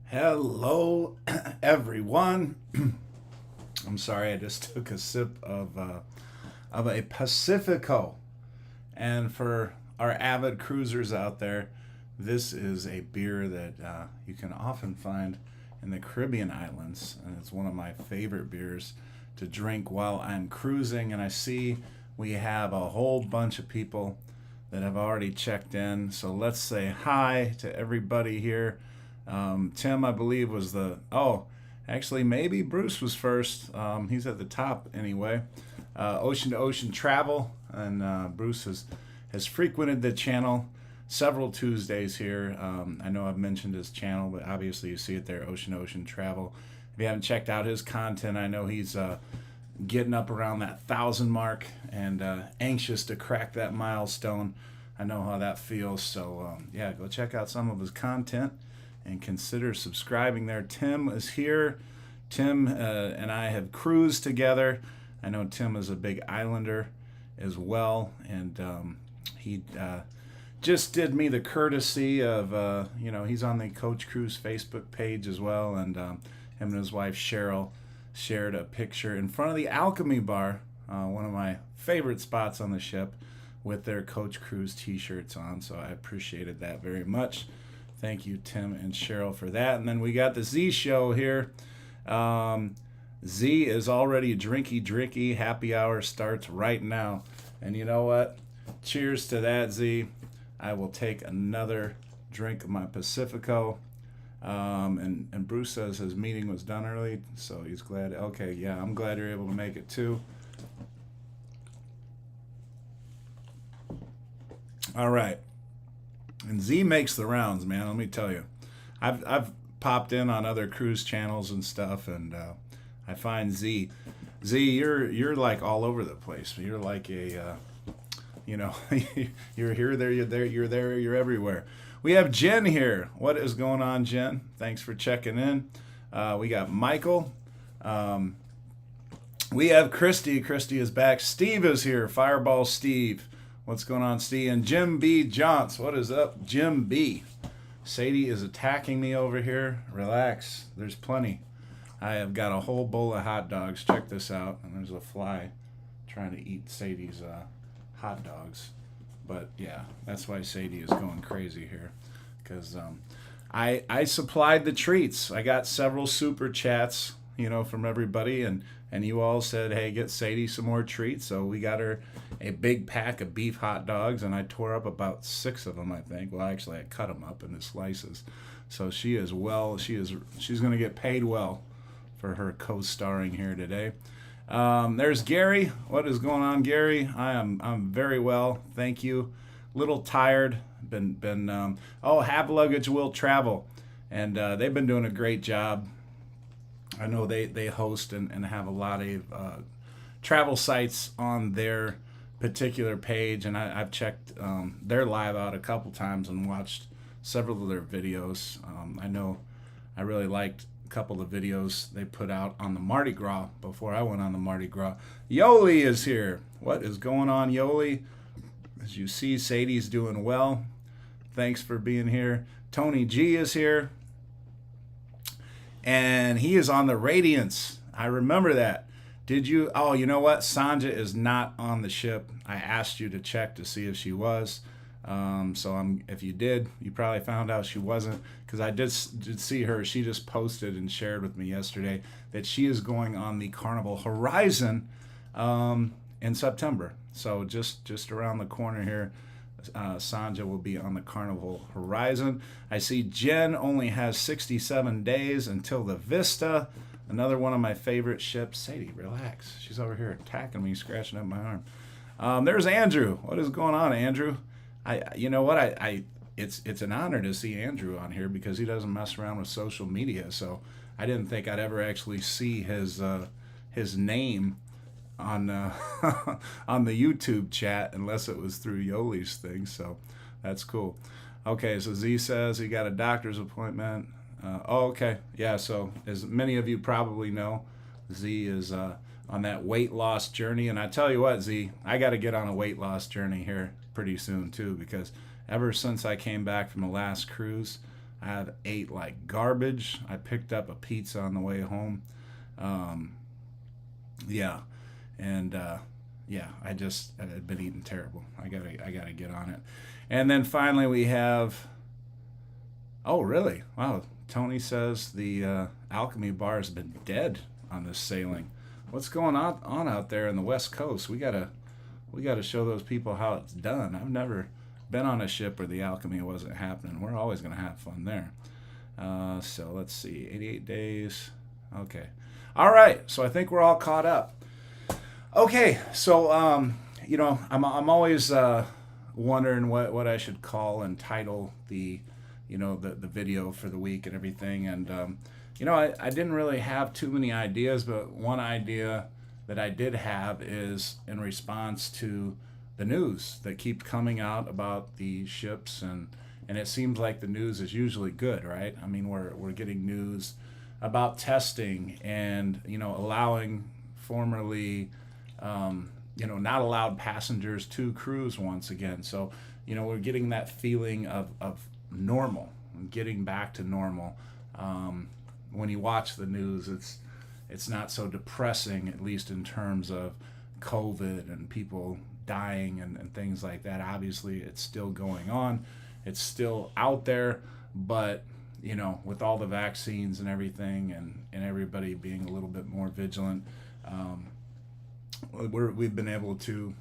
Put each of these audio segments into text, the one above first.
Hello, everyone. I'm sorry, I just took a sip of a Pacifico. And for our avid cruisers out there, this is a beer that you can often find in the Caribbean islands. And it's one of my favorite beers to drink while I'm cruising. And I see we have a whole bunch of people that have already checked in. So let's say hi to everybody here. Tim, I believe, was actually, maybe Bruce was first. He's at the top anyway. Ocean to Ocean Travel, and Bruce has frequented the channel several Tuesdays here. I know I've mentioned his channel, but obviously you see it there, Ocean to Ocean Travel. If you haven't checked out his content, I know he's getting up around that 1,000 mark and anxious to crack that milestone. I know how that feels. So, yeah, go check out some of his content and consider subscribing there. Tim is here. Tim and I have cruised together. I know Tim is a big islander as well, and he just did me the courtesy of, he's on the Coach Cruise Facebook page as well, and him and his wife Cheryl shared a picture in front of the Alchemy Bar, one of my favorite spots on the ship, with their Coach Cruise t-shirts on, so I appreciated that very much. Thank you, Tim and Cheryl, for that. And then we got the Z show here. Z is already drinky. Happy hour starts right now. And you know what? Cheers to that, Z. I will take another drink of my Pacifico. And Bruce says his meeting was done early, so he's glad. Okay, yeah, I'm glad you're able to make it too. All right. And Z makes the rounds, man. Let me tell you, I've popped in on other cruise channels and stuff, and I find Z, you're like all over the place. You're like a, you're here, there, you're everywhere. We have Jen here. What is going on, Jen? Thanks for checking in. We got Michael. We have Christy. Christy is back. Steve is here. Fireball Steve. What's going on, Steve? And Jim B. Johns. What is up, Jim B? Sadie is attacking me over here. Relax. There's plenty. I have got a whole bowl of hot dogs. Check this out. And there's a fly trying to eat Sadie's hot dogs. But, yeah, that's why Sadie is going crazy here. Because I supplied the treats. I got several super chats, from everybody. And you all said, hey, get Sadie some more treats. So we got her a big pack of beef hot dogs, and I tore up about 6 of them, I think. Well, actually, I cut them up into slices. So she's going to get paid well for her co-starring here today. There's Gary. What is going on, Gary? I'm very well, thank you. Little tired. Have luggage will travel, and they've been doing a great job. I know they host and have a lot of travel sites on their particular page, and I've checked their live out a couple times and watched several of their videos. I know I really liked a couple of videos they put out on the Mardi Gras before I went on the Mardi Gras. Yoli is here. What is going on, Yoli? As you see, Sadie's doing well. Thanks for being here. Tony G is here. And he is on the Radiance. I remember that. Did you? Oh, you know what? Sanja is not on the ship. I asked you to check to see if she was. If you did, you probably found out she wasn't, because I did see her. She just posted and shared with me yesterday that she is going on the Carnival Horizon in September. So just around the corner here, Sanja will be on the Carnival Horizon. I see Jen only has 67 days until the Vista. Another one of my favorite ships. Sadie, relax. She's over here attacking me, scratching up my arm. There's Andrew. What is going on, Andrew? It's an honor to see Andrew on here, because he doesn't mess around with social media. So I didn't think I'd ever actually see his name on on the YouTube chat unless it was through Yoli's thing. So that's cool. Okay, so Z says he got a doctor's appointment. Okay. Yeah, so as many of you probably know, Z is on that weight loss journey. And I tell you what, Z, I got to get on a weight loss journey here pretty soon too, because ever since I came back from the last cruise, I've ate like garbage. I picked up a pizza on the way home. Um, yeah, and yeah, I've been eating terrible. I gotta get on it. And then finally we have. Oh, really? Wow. Tony says the Alchemy bar has been dead on this sailing. What's going on out there in the West Coast? We gotta show those people how it's done. I've never been on a ship where the Alchemy wasn't happening. We're always gonna have fun there. So let's see, 88 days. Okay. All right. So I think we're all caught up. Okay. So I'm always wondering what I should call and title the video for the week and everything. And I didn't really have too many ideas, but one idea that I did have is in response to the news that keep coming out about the ships, and it seems like the news is usually good, right? I mean, we're getting news about testing and allowing formerly not allowed passengers to cruise once again. So we're getting that feeling of normal, getting back to normal. When you watch the news, it's not so depressing, at least in terms of COVID and people dying and things like that. Obviously, it's still going on. It's still out there, but with all the vaccines and everything, and everybody being a little bit more vigilant, we've been able to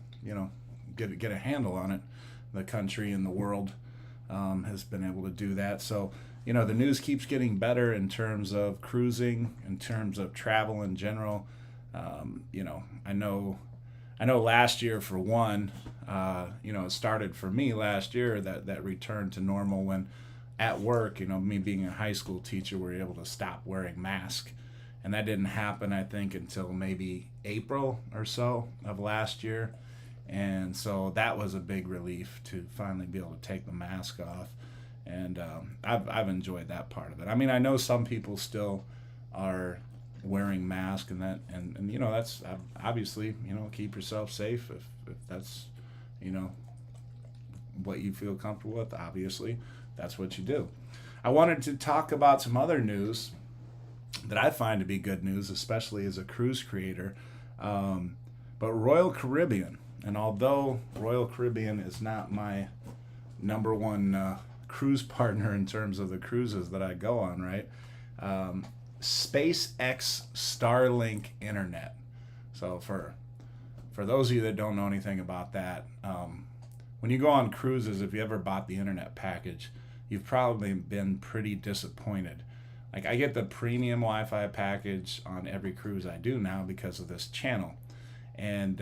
get a handle on it. The country and the world has been able to do that. So the news keeps getting better in terms of cruising, in terms of travel in general. I know last year, for one, it started for me last year, that return to normal when at work, me being a high school teacher, we were able to stop wearing masks. And that didn't happen, I think, until maybe April or so of last year. And so that was a big relief to finally be able to take the mask off. And I've enjoyed that part of it. I mean, I know some people still are wearing masks, and that's obviously, keep yourself safe if that's what you feel comfortable with. Obviously, that's what you do. I wanted to talk about some other news that I find to be good news, especially as a cruise creator. But Royal Caribbean, and although Royal Caribbean is not my number one cruise partner in terms of the cruises that I go on, right? SpaceX Starlink Internet. So for those of you that don't know anything about that, when you go on cruises, if you ever bought the internet package, you've probably been pretty disappointed. Like, I get the premium Wi-Fi package on every cruise I do now because of this channel. And,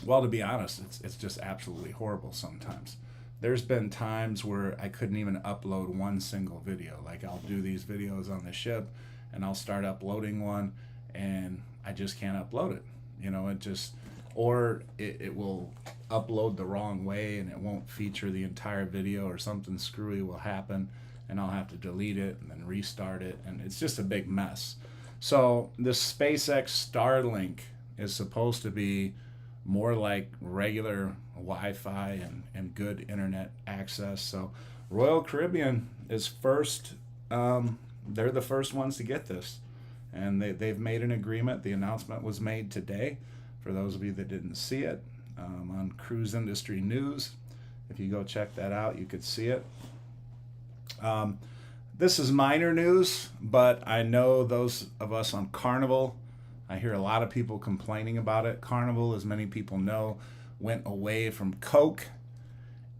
well, to be honest, it's just absolutely horrible sometimes. There's been times where I couldn't even upload one single video. Like, I'll do these videos on the ship, and I'll start uploading one, and I just can't upload it. It will upload the wrong way, and it won't feature the entire video, or something screwy will happen, and I'll have to delete it and then restart it, and it's just a big mess. So this SpaceX Starlink is supposed to be more like regular Wi-Fi and good internet access. So Royal Caribbean is first. They're the first ones to get this, and they've made an agreement. The announcement was made today. For those of you that didn't see it, on Cruise Industry News, if you go check that out, you could see it. This is minor news, but I know those of us on Carnival, I hear a lot of people complaining about it. Carnival, as many people know, went away from Coke,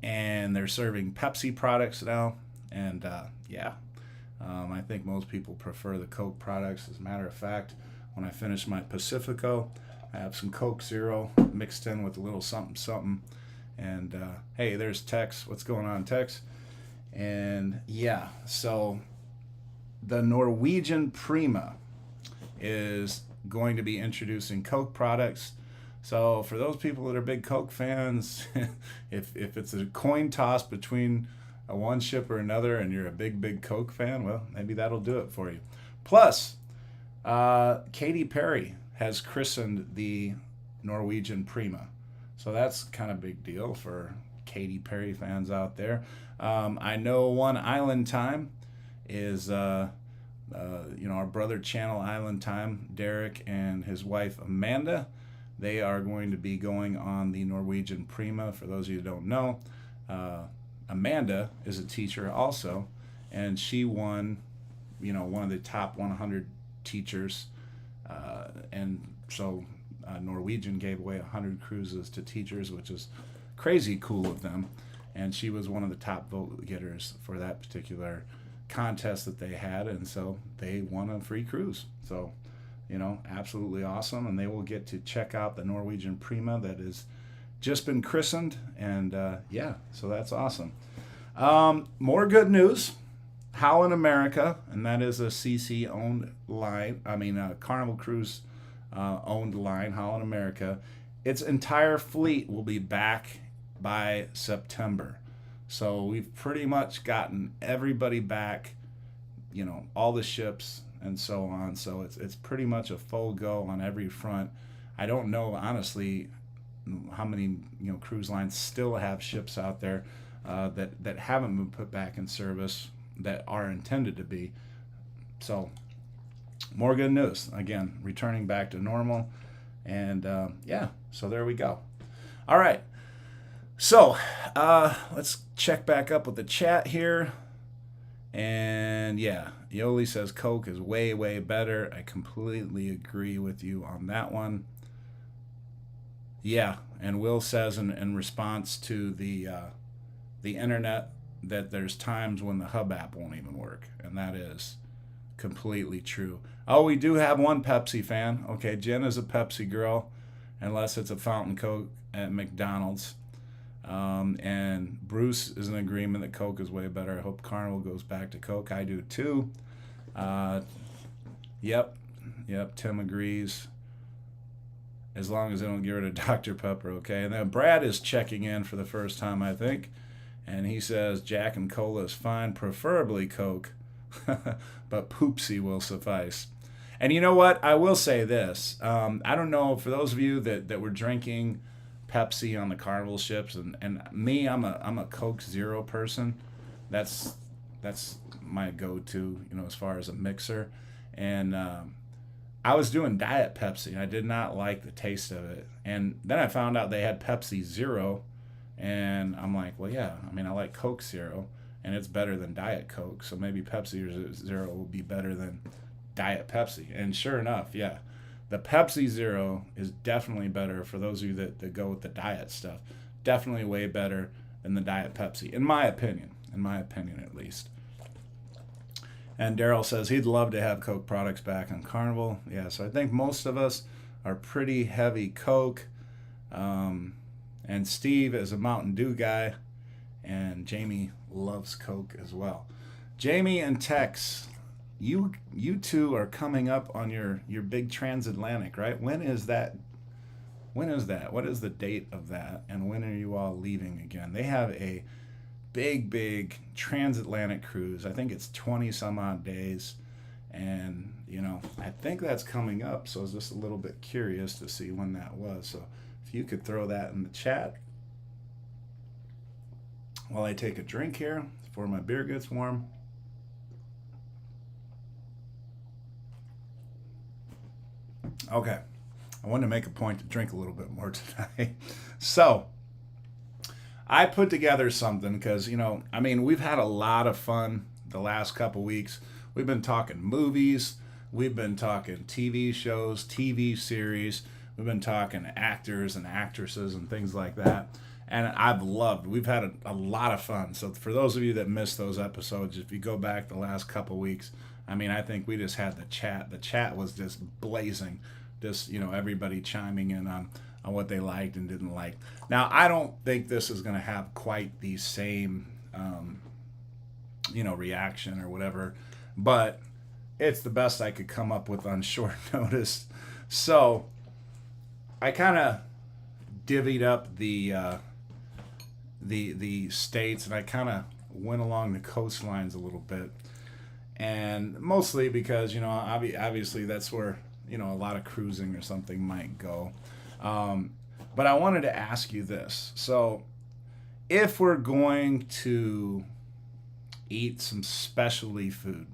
and they're serving Pepsi products now. And I think most people prefer the Coke products. As a matter of fact, when I finish my Pacifico, I have some Coke Zero mixed in with a little something something. And hey, there's Tex. What's going on, Tex? And yeah, so the Norwegian Prima is going to be introducing Coke products. So for those people that are big Coke fans, if it's a coin toss between one ship or another, and you're a big Coke fan, well, maybe that'll do it for you. Plus, Katy Perry has christened the Norwegian Prima. So that's kind of a big deal for Katy Perry fans out there. I know one Island Time is, our brother Channel Island Time, Derek and his wife Amanda. They are going to be going on the Norwegian Prima. For those of you who don't know, Amanda is a teacher also, and she won, one of the top 100 teachers. And so Norwegian gave away 100 cruises to teachers, which is crazy cool of them. And she was one of the top vote getters for that particular contest that they had, and so they won a free cruise. So, absolutely awesome. And they will get to check out the Norwegian Prima that has just been christened. And so that's awesome. More good news. Holland America, and that is a CC owned line. Carnival Cruise owned line, Holland America. Its entire fleet will be back by September. So we've pretty much gotten everybody back, all the ships and so on. So it's pretty much a full go on every front. I don't know, honestly, how many cruise lines still have ships out there that haven't been put back in service that are intended to be. So more good news. Again, returning back to normal. And so there we go. All right. So let's check back up with the chat here. And Yoli says Coke is way, way better. I completely agree with you on that one. Yeah, and Will says in response to the internet that there's times when the Hub app won't even work, and that is completely true. Oh, we do have one Pepsi fan. Okay, Jen is a Pepsi girl, unless it's a fountain Coke at McDonald's. And Bruce is in agreement that Coke is way better. I hope Carnival goes back to Coke. I do too. Yep, Tim agrees. As long as they don't get rid of Dr. Pepper, okay? And then Brad is checking in for the first time, I think. And he says Jack and Cola is fine, preferably Coke. But Poopsie will suffice. And you know what? I will say this. I don't know, for those of you that were drinking Pepsi on the Carnival ships, and me, I'm a Coke Zero person. That's my go-to, as far as a mixer. And I was doing Diet Pepsi. I did not like the taste of it. And then I found out they had Pepsi Zero. And I'm like, well, yeah, I like Coke Zero, and it's better than Diet Coke. So maybe Pepsi Zero will be better than Diet Pepsi. And sure enough, yeah, the Pepsi Zero is definitely better for those of you that go with the diet stuff. Definitely way better than the Diet Pepsi, in my opinion at least. And Daryl says he'd love to have Coke products back on Carnival. Yeah, so I think most of us are pretty heavy Coke. And Steve is a Mountain Dew guy. And Jamie loves Coke as well. Jamie and Tex, you two are coming up on your big transatlantic, right? When is that? What is the date of that? And when are you all leaving again? They have a big transatlantic cruise. I think it's 20 some odd days. And, I think that's coming up. So I was just a little bit curious to see when that was. So if you could throw that in the chat while I take a drink here before my beer gets warm. Okay. I wanted to make a point to drink a little bit more tonight. So I put together something because, we've had a lot of fun the last couple weeks. We've been talking movies. We've been talking TV shows, TV series. We've been talking actors and actresses and things like that. And we've had a lot of fun. So for those of you that missed those episodes, if you go back the last couple weeks, I think we just had the chat. The chat was just blazing. Just, everybody chiming in on what they liked and didn't like. Now, I don't think this is going to have quite the same, reaction or whatever, but it's the best I could come up with on short notice. So I kind of divvied up the states, and I kind of went along the coastlines a little bit, and mostly because obviously that's where a lot of cruising or something might go. But I wanted to ask you this. So if we're going to eat some specialty food,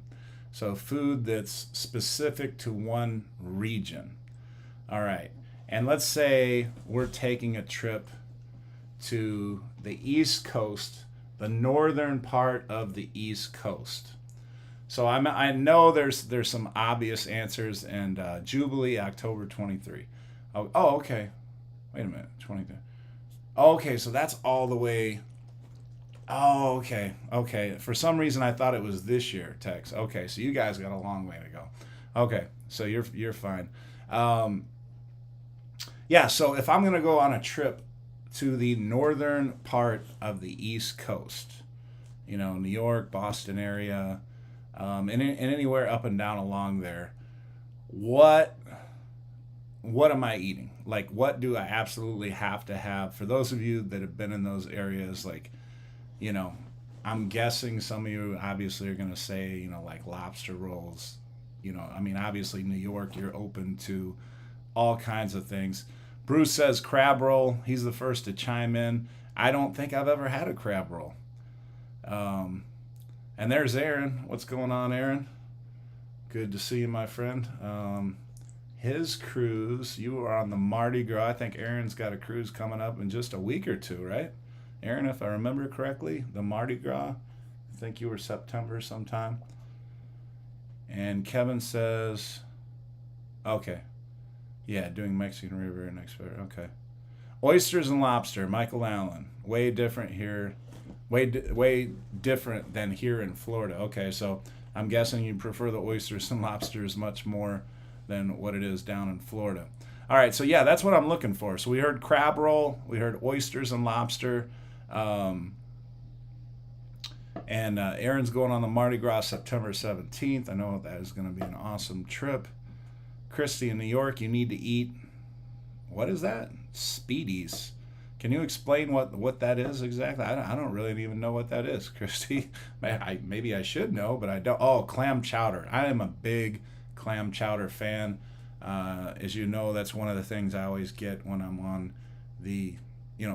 so food that's specific to one region, all right, and let's say we're taking a trip to the East Coast, the northern part of the East Coast. So I know there's some obvious answers, and Jubilee, October 23. Oh, okay. Wait a minute, 23. Oh, okay, so that's all the way. Oh, okay, okay. For some reason, I thought it was this year, Tex. Okay, so you guys got a long way to go. Okay, so you're fine. Um, yeah, so if I'm gonna go on a trip to the northern part of the East Coast, New York, Boston area, and anywhere up and down along there, what what am I eating? Like, what do I absolutely have to have? For those of you that have been in those areas, like, you know, I'm guessing some of you obviously are going to say, like lobster rolls. I mean, obviously, New York, you're open to all kinds of things. Bruce says crab roll. He's the first to chime in. I don't think I've ever had a crab roll. Um, and there's Aaron. What's going on, Aaron? Good to see you, my friend. His cruise, you are on the Mardi Gras. I think Aaron's got a cruise coming up in just a week or two, right? Aaron, if I remember correctly, the Mardi Gras. I think you were September sometime. And Kevin says, okay. Yeah, doing Mexican River next year. Okay. Oysters and lobster, Michael Allen. Way different here. Way different than here in Florida. Okay, so I'm guessing you prefer the oysters and lobsters much more than what it is down in Florida. All right, so yeah, that's what I'm looking for. So we heard crab roll, we heard oysters and lobster, and Aaron's going on the Mardi Gras September 17th. I know that is going to be an awesome trip. Christy in New York, you need to eat, what is that? Speedies. Can you explain what that is exactly? I don't really even know what that is, Christy. Maybe I should know, but I don't. Oh, clam chowder. I am a big clam chowder fan. As you know, that's one of the things I always get when I'm on the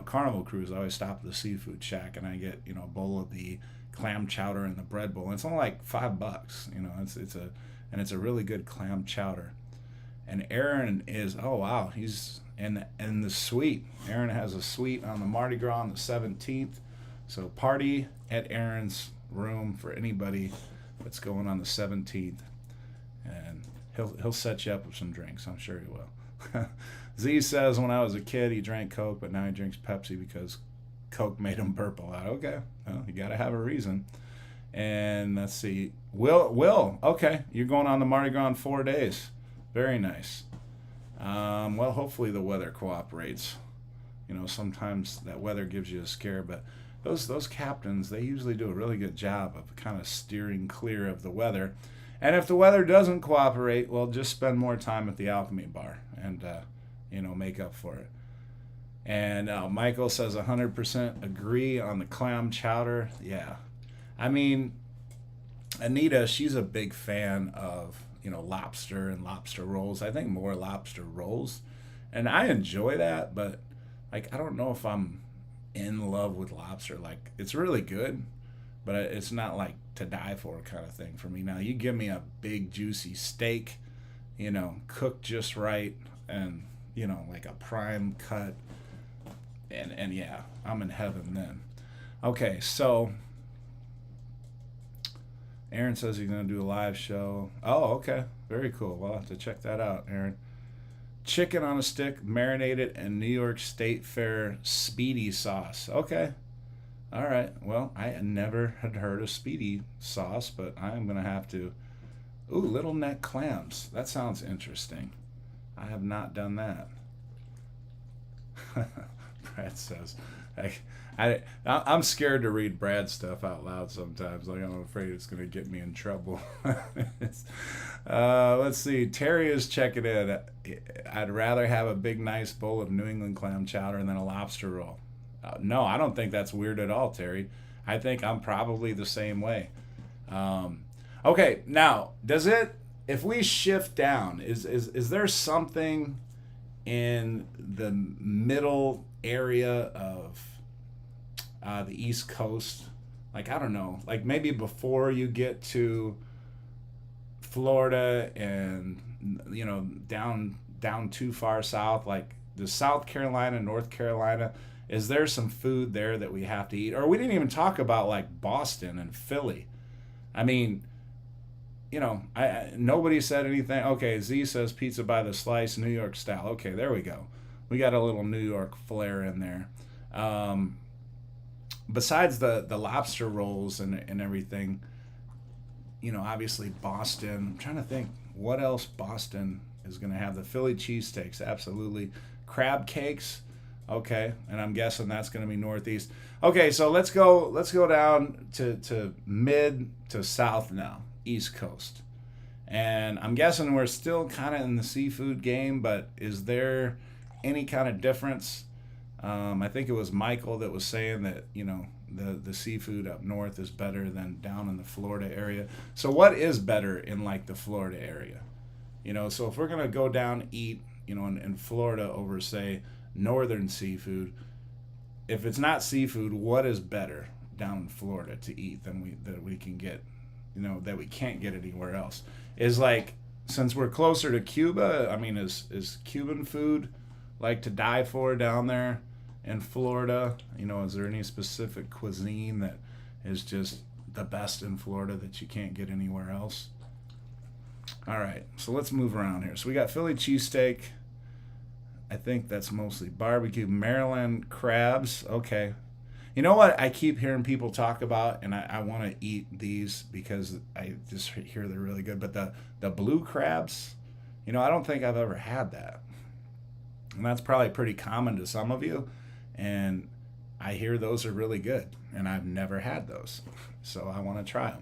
Carnival cruise. I always stop at the seafood shack and I get a bowl of the clam chowder and the bread bowl. And it's only like $5. It's a really good clam chowder. And Aaron is, oh wow, he's in the suite. Aaron has a suite on the Mardi Gras on the 17th. So party at Aaron's room for anybody that's going on the 17th. And he'll set you up with some drinks. I'm sure he will. Z says when I was a kid he drank Coke, but now he drinks Pepsi because Coke made him burp a lot. Okay, well, you got to have a reason. And let's see, Will, okay, you're going on the Mardi Gras in 4 days. Very nice. Well, hopefully the weather cooperates. Sometimes that weather gives you a scare, but those captains, they usually do a really good job of kind of steering clear of the weather. And if the weather doesn't cooperate, well, just spend more time at the Alchemy Bar and, make up for it. And Michael says 100% agree on the clam chowder. Yeah. I mean, Anita, she's a big fan of, lobster and lobster rolls. I think more lobster rolls. And I enjoy that, but, I don't know if I'm in love with lobster. It's really good, but it's not to die for kind of thing for me. Now, you give me a big juicy steak, cooked just right, and a prime cut, and yeah, I'm in heaven then. Okay, so Aaron says he's gonna do a live show. Oh, okay, very cool. Well, I'll have to check that out, Aaron. Chicken on a stick, marinated in New York State Fair Speedy sauce. Okay. All right. Well, I never had heard of Speedy sauce, but I'm going to have to. Ooh, little neck clams. That sounds interesting. I have not done that. Brad says, I'm scared to read Brad's stuff out loud sometimes. I'm afraid it's going to get me in trouble. Let's see. Terry is checking in. I'd rather have a big, nice bowl of New England clam chowder than a lobster roll. No, I don't think that's weird at all, Terry. I think I'm probably the same way. Okay, now, if we shift down, is there something in the middle area of the East Coast. Like, I don't know, like maybe before you get to Florida and, down too far south, like the South Carolina, North Carolina, is there some food there that we have to eat? Or we didn't even talk about like Boston and Philly. I mean, nobody said anything. Okay, Z says pizza by the slice, New York style. Okay, there we go. We got a little New York flair in there. Um, Besides the lobster rolls and everything, obviously Boston. I'm trying to think what else Boston is going to have. The Philly cheesesteaks, absolutely. Crab cakes, okay, and I'm guessing that's going to be Northeast. Okay, so let's go down to mid to south now, East Coast. And I'm guessing we're still kind of in the seafood game, but is there any kind of difference? I think it was Michael that was saying that, the seafood up north is better than down in the Florida area. So what is better in like the Florida area? So if we're going to go down eat, in Florida over, say, northern seafood, if it's not seafood, what is better down in Florida to eat that we can get, that we can't get anywhere else? Is like, since we're closer to Cuba, I mean, is Cuban food like to die for down there in Florida? Is there any specific cuisine that is just the best in Florida that you can't get anywhere else? All right, so let's move around here. So we got Philly cheesesteak. I think that's mostly barbecue. Maryland crabs. Okay. You know what I keep hearing people talk about, and I want to eat these because I just hear they're really good. But the blue crabs, I don't think I've ever had that. And that's probably pretty common to some of you. And I hear those are really good. And I've never had those. So I want to try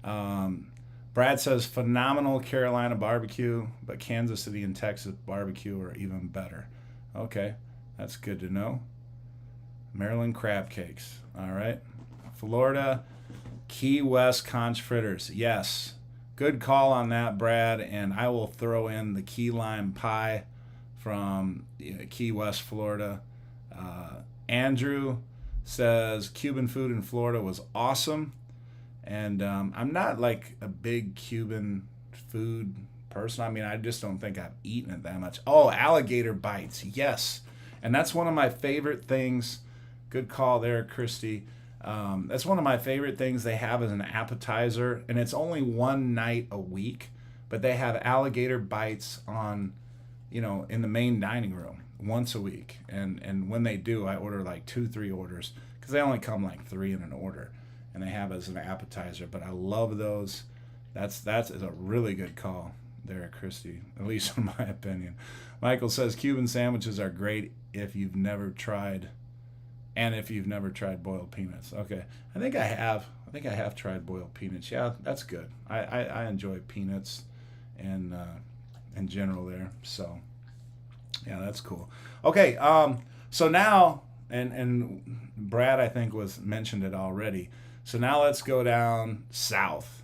them. Brad says phenomenal Carolina barbecue, but Kansas City and Texas barbecue are even better. Okay, that's good to know. Maryland crab cakes. All right. Florida, Key West conch fritters. Yes. Good call on that, Brad. And I will throw in the key lime pie from Key West, Florida. Andrew says Cuban food in Florida was awesome. And I'm not like a big Cuban food person. I mean, I just don't think I've eaten it that much. Oh, alligator bites. Yes. And that's one of my favorite things. Good call there, Christy. That's one of my favorite things they have as an appetizer. And it's only one night a week. But they have alligator bites on, in the main dining room once a week. And when they do, I order like 2-3 orders. Because they only come like 3 in an order. And they have as an appetizer, but I love those. That's a really good call there, Christy, at least in my opinion. Michael says Cuban sandwiches are great if you've never tried boiled peanuts. Okay, I think I have tried boiled peanuts. Yeah, that's good. I enjoy peanuts and in general there. So yeah, that's cool. Okay, so now and Brad I think was mentioned it already. So now let's go down south.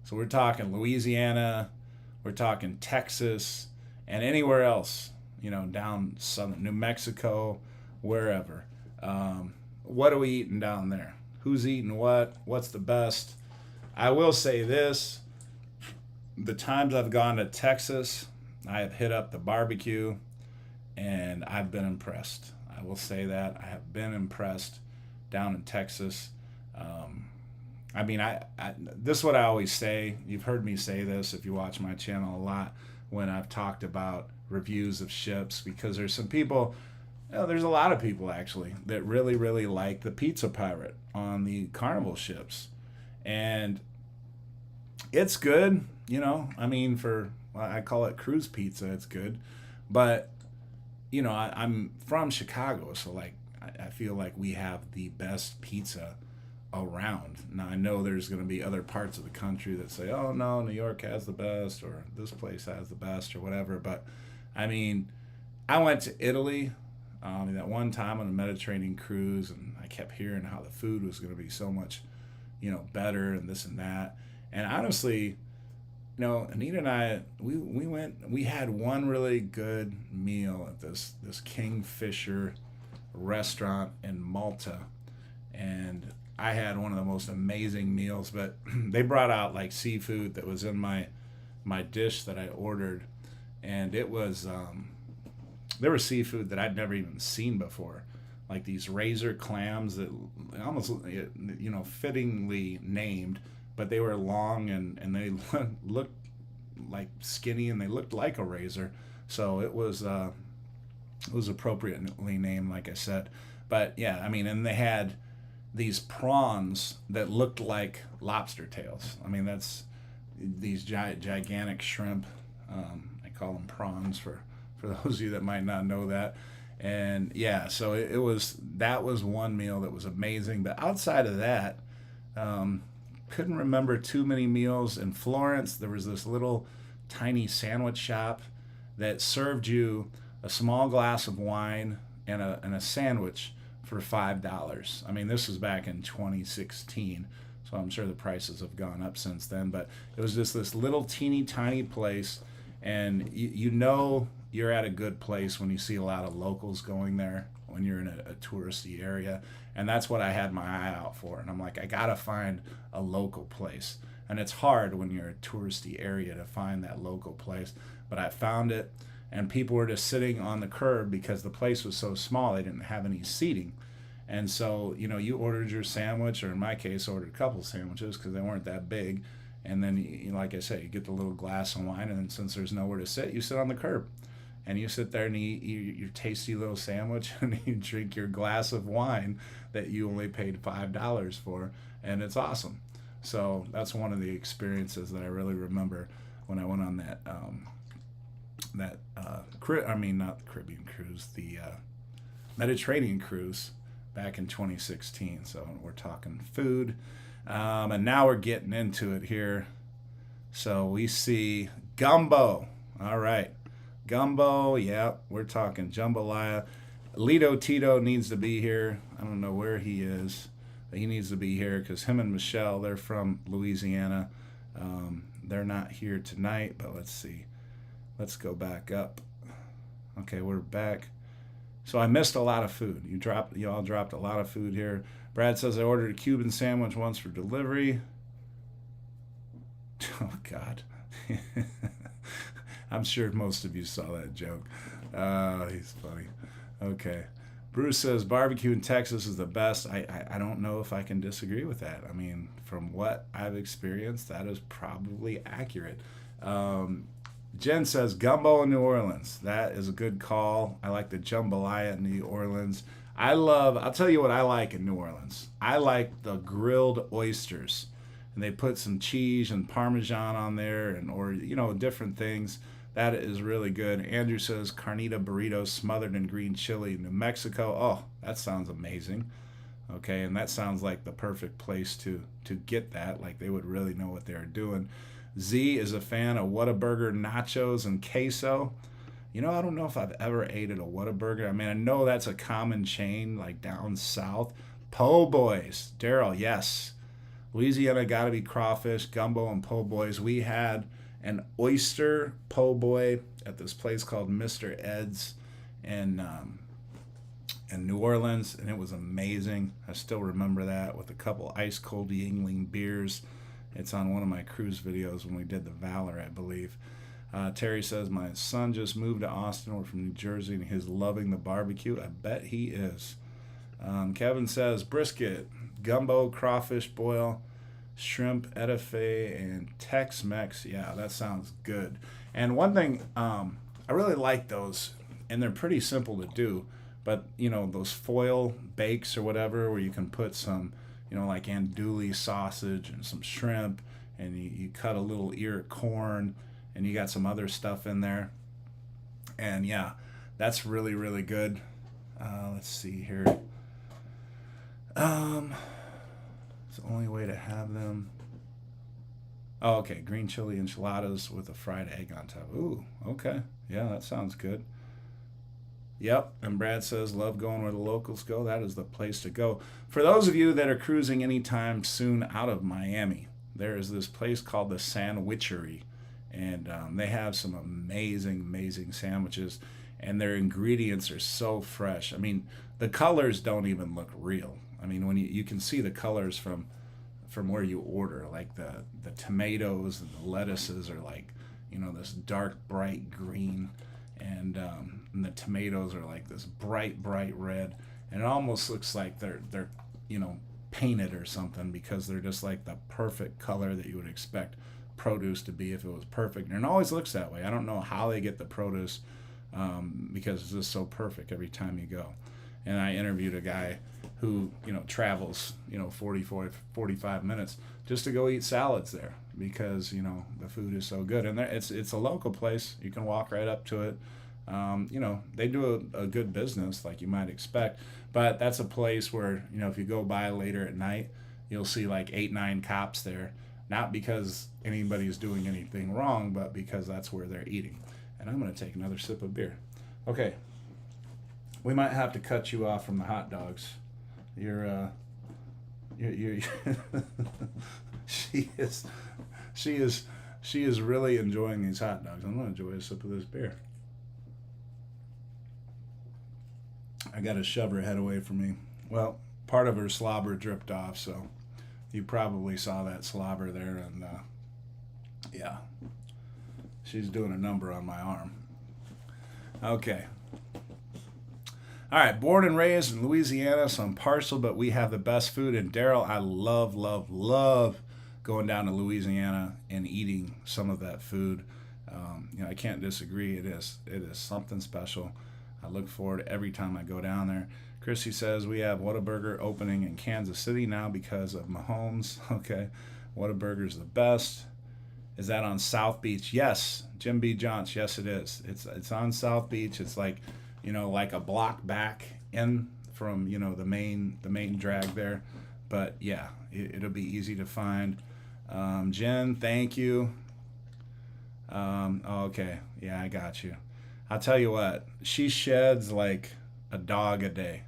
So we're talking Louisiana, we're talking Texas, and anywhere else, down southern New Mexico, wherever. What are we eating down there? Who's eating what? What's the best? I will say this. The times I've gone to Texas, I have hit up the barbecue, and I've been impressed. I will say that. I have been impressed down in Texas. I mean, this is what I always say. You've heard me say this if you watch my channel a lot when I've talked about reviews of ships, because there's some people, there's a lot of people actually that really, really like the Pizza Pirate on the Carnival ships. And it's good, I mean, I call it cruise pizza, it's good. But, I'm from Chicago, so like, I feel like we have the best pizza around. Now I know there's going to be other parts of the country that say, oh no, New York has the best, or this place has the best, or whatever. But I mean, I went to Italy that one time on a Mediterranean cruise, and I kept hearing how the food was going to be so much better and this and that. And honestly, Anita and I, we had one really good meal at this Kingfisher restaurant in Malta. and I had one of the most amazing meals. But they brought out like seafood that was in my dish that I ordered, and it was there was seafood that I'd never even seen before, like these razor clams that almost fittingly named, but they were long and they looked like skinny and they looked like a razor, so it was appropriately named, like I said. But yeah, I mean, and they had these prawns that looked like lobster tails. I mean, that's these gigantic shrimp. I call them prawns for those of you that might not know that. And yeah, so it was, that was one meal that was amazing. But outside of that, couldn't remember too many meals. In Florence, there was this little tiny sandwich shop that served you a small glass of wine and a sandwich for $5. I mean, this was back in 2016, so I'm sure the prices have gone up since then. But it was just this little teeny tiny place, and you know you're at a good place when you see a lot of locals going there when you're in a touristy area. And that's what I had my eye out for. And I'm like, I gotta find a local place. And it's hard when you're a touristy area to find that local place. But I found it, and people were just sitting on the curb because the place was so small, they didn't have any seating. And so, you ordered your sandwich, or in my case, ordered a couple sandwiches because they weren't that big. And then, like I said, you get the little glass of wine, and then since there's nowhere to sit, you sit on the curb. And you sit there and eat your tasty little sandwich, and you drink your glass of wine that you only paid $5 for, and it's awesome. So that's one of the experiences that I really remember when I went on that not the Caribbean cruise, the Mediterranean cruise back in 2016. So we're talking food, and now we're getting into it here. So we see gumbo. All right. Gumbo, yeah, we're talking jambalaya. Lito Tito needs to be here. I don't know where he is, but he needs to be here because him and Michelle, they're from Louisiana. They're not here tonight, but let's see. Let's go back up. Okay, we're back. So I missed a lot of food. You all dropped a lot of food here. Brad says I ordered a Cuban sandwich once for delivery. Oh God. I'm sure most of you saw that joke. He's funny. Okay. Bruce says barbecue in Texas is the best. I don't know if I can disagree with that. I mean, from what I've experienced, that is probably accurate. Jen says gumbo in New Orleans. That is a good call. I like the jambalaya in New Orleans. I'll tell you what I like in New Orleans. I like the grilled oysters. And they put some cheese and Parmesan on there, or different things. That is really good. Andrew says carnita burritos smothered in green chili, New Mexico. Oh, that sounds amazing. Okay, and that sounds like the perfect place to get that. Like they would really know what they're doing. Z is a fan of Whataburger nachos and queso. I don't know if I've ever ate at a Whataburger. I mean, I know that's a common chain like down south. Po' boys. Daryl, yes. Louisiana got to be crawfish, gumbo, and po' boys. We had an oyster po' boy at this place called Mr. Ed's in New Orleans, and it was amazing. I still remember that with a couple ice cold Yingling beers. It's on one of my cruise videos when we did the Valor, I believe. Terry says my son just moved to Austin. We're from New Jersey, and he's loving the barbecue. I bet he is. Kevin says brisket, gumbo, crawfish boil, shrimp etouffee, and Tex-Mex. Yeah, that sounds good. And one thing, I really like those, and they're pretty simple to do, but those foil bakes or whatever, where you can put some like andouille sausage and some shrimp, and you cut a little ear of corn, and you got some other stuff in there, and yeah, that's really, really good. Let's see here. It's the only way to have them. Oh, okay. Green chili enchiladas with a fried egg on top. Ooh, okay. Yeah, that sounds good. Yep. And Brad says, love going where the locals go. That is the place to go. For those of you that are cruising anytime soon out of Miami, there is this place called the Sandwichery. And they have some amazing, amazing sandwiches. And their ingredients are so fresh. I mean, the colors don't even look real. I mean, when you can see the colors from where you order, like the tomatoes and the lettuces are like, this dark bright green, and the tomatoes are like this bright red, and it almost looks like they're painted or something, because they're just like the perfect color that you would expect produce to be if it was perfect. And it always looks that way. I don't know how they get the produce, because it's just so perfect every time you go. And I interviewed a guy who travels 45 minutes just to go eat salads there, because the food is so good. And it's a local place. You can walk right up to it. They do a good business, like you might expect, but that's a place where if you go by later at night, you'll see like 8-9 cops there, not because anybody's doing anything wrong, but because that's where they're eating. And I'm going to take another sip of beer. Okay, we might have to cut you off from the hot dogs. You're she is really enjoying these hot dogs. I'm going to enjoy a sip of this beer. I got to shove her head away from me. Well, part of her slobber dripped off, so you probably saw that slobber there, and yeah, she's doing a number on my arm. Okay. All right, born and raised in Louisiana, so I'm partial, but we have the best food. And Daryl, I love going down to Louisiana and eating some of that food. I can't disagree. It is something special. I look forward to every time I go down there. Chrissy says we have Whataburger opening in Kansas City now because of Mahomes. Okay, Whataburger's the best. Is that on South Beach? Yes, Jim B. Johns. Yes, it is. It's on South Beach. It's like like a block back in from the main drag there. But yeah, it'll be easy to find. Jen, thank you. Okay, yeah, I got you. I'll tell you what, she sheds like a dog a day.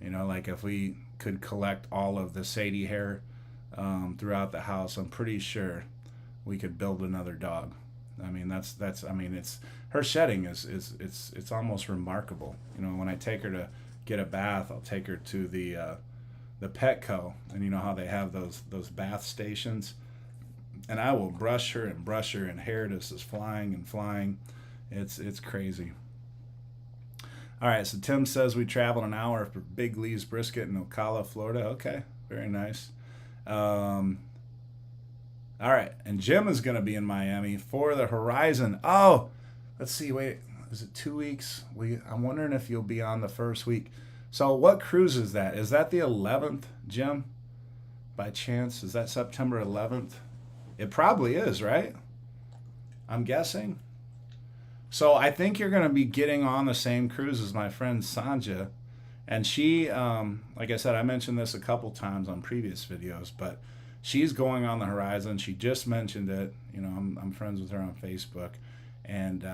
Like if we could collect all of the Sadie hair throughout the house, I'm pretty sure we could build another dog. I mean, it's her shedding it's almost remarkable. When I take her to get a bath, I'll take her to the Petco, and you know how they have those bath stations, and I will brush her, and hair just is flying. It's crazy. All right, so Tim says we traveled an hour for Big Lee's Brisket in Ocala, Florida. Okay, very nice. All right, and Jim is going to be in Miami for the Horizon. Oh, let's see, wait, is it 2 weeks? I'm wondering if you'll be on the first week. So what cruise is that? Is that the 11th, Jim? By chance, is that September 11th? It probably is, right? I'm guessing. So I think you're going to be getting on the same cruise as my friend Sanja. And she, like I said, I mentioned this a couple times on previous videos, but she's going on the Horizon. She just mentioned it. I'm friends with her on Facebook. And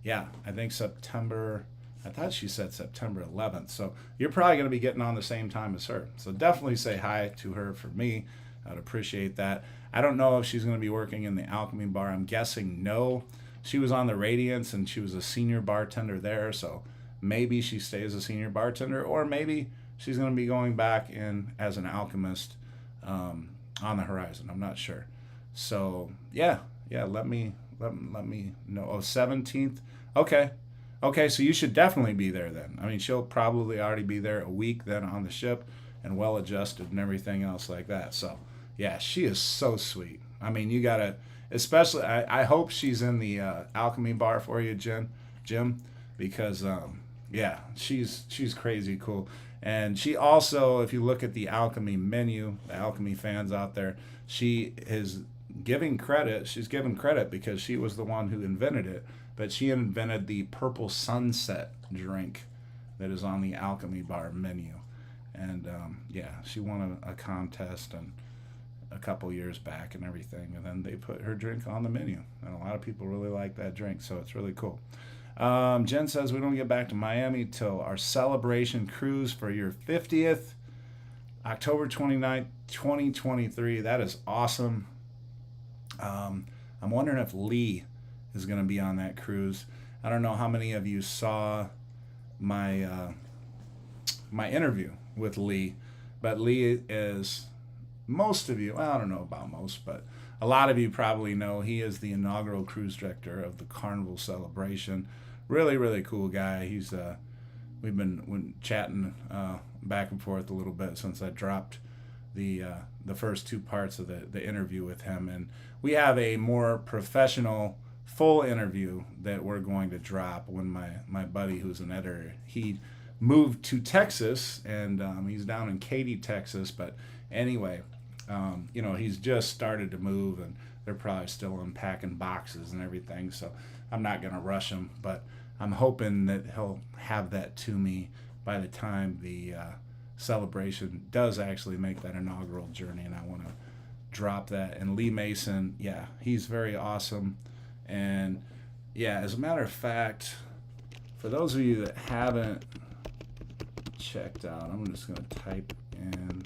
yeah, I think I thought she said September 11th. So you're probably going to be getting on the same time as her. So definitely say hi to her for me. I'd appreciate that. I don't know if she's going to be working in the Alchemy Bar. I'm guessing no. She was on the Radiance, and she was a senior bartender there, so maybe she stays a senior bartender, or maybe she's going to be going back in as an alchemist on the Horizon. I'm not sure. So yeah, let me know. Oh, 17th. Okay, so you should definitely be there then. I mean, she'll probably already be there a week then on the ship and well adjusted and everything else like that. So yeah, she is so sweet. I mean, you gotta. Especially, I hope she's in the Alchemy Bar for you, Jim, because yeah, she's crazy cool. And she also, if you look at the Alchemy menu, the Alchemy fans out there, she is giving credit. She's given credit because she was the one who invented it. But she invented the Purple Sunset drink that is on the Alchemy Bar menu. And yeah, she won a contest and a couple years back and everything, and then they put her drink on the menu, and a lot of people really like that drink, so it's really cool. Jen says we don't get back to Miami till our celebration cruise for your 50th, October 29th, 2023. That is awesome. I'm wondering if Lee is going to be on that cruise. I don't know how many of you saw my my interview with Lee, But Lee is, most of you, well, I don't know about most, but a lot of you probably know he is the inaugural cruise director of the Carnival celebration. Really, really cool guy. We've been chatting back and forth a little bit since I dropped the first two parts of the interview with him, and we have a more professional full interview that we're going to drop when my buddy who's an editor, he moved to Texas, and he's down in Katy, Texas, but anyway, he's just started to move, and they're probably still unpacking boxes and everything, so I'm not going to rush him, but I'm hoping that he'll have that to me by the time the celebration does actually make that inaugural journey, and I want to drop that. And Lee Mason, yeah, he's very awesome. And yeah, as a matter of fact, for those of you that haven't checked out, I'm just going to type in